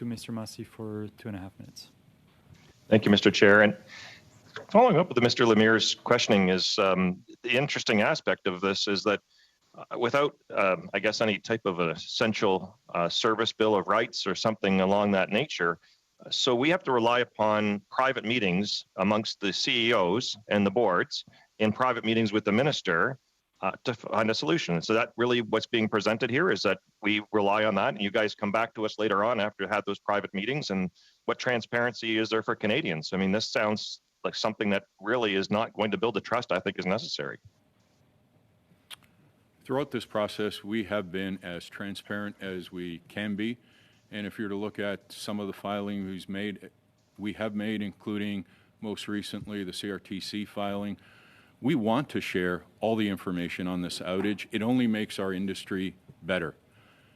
to Mr. Masse for 2.5 minutes. Thank you, Mr. Chair. And following up with Mr. Lemire's questioning is the interesting aspect of this is that without, I guess, any type of an essential service bill of rights or something along that nature, so we have to rely upon private meetings amongst the CEOs and the boards in private meetings with the minister to find a solution. So that really what's being presented here is that we rely on that and you guys come back to us later on after have those private meetings. And what transparency is there for Canadians? I mean, this sounds like something that really is not going to build the trust I think is necessary. Throughout this process, we have been as transparent as we can be. And if you're to look at some of the filing we have made, including most recently the CRTC filing, we want to share all the information on this outage. It only makes our industry better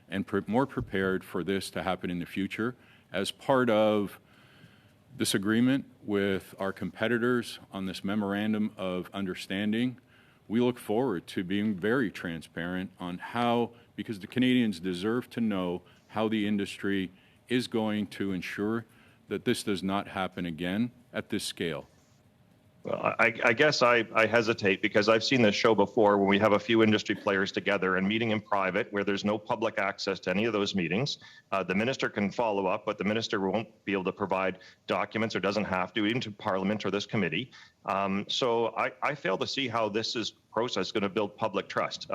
and more prepared for this to happen in the future. As part of this agreement with our competitors on this memorandum of understanding, we look forward to being very transparent on how, because the Canadians deserve to know how the industry is going to ensure that this does not happen again at this scale. Well, I guess I hesitate because I've seen this show before when we have a few industry players together and meeting in private where there's no public access to any of those meetings. The minister can follow up, but the minister won't be able to provide documents or doesn't have to, even to Parliament or this committee. So I fail to see how this process is going to build public trust.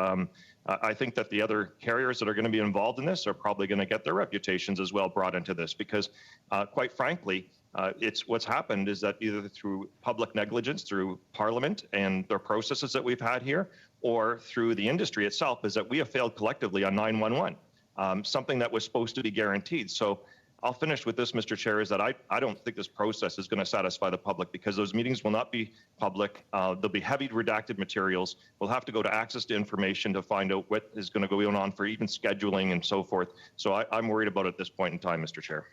I think that the other carriers that are going to be involved in this are probably going to get their reputations as well brought into this because, quite frankly, it's what's happened is that either through public negligence, through Parliament and the processes that we've had here, or through the industry itself, is that we have failed collectively on 911, something that was supposed to be guaranteed. So I'll finish with this, Mr. Chair, is that I don't think this process is going to satisfy the public because those meetings will not be public. There'll be heavy redacted materials. We'll have to go to access to information to find out what is going to go on for even scheduling and so forth. So I'm worried about it at this point in time, Mr. Chair.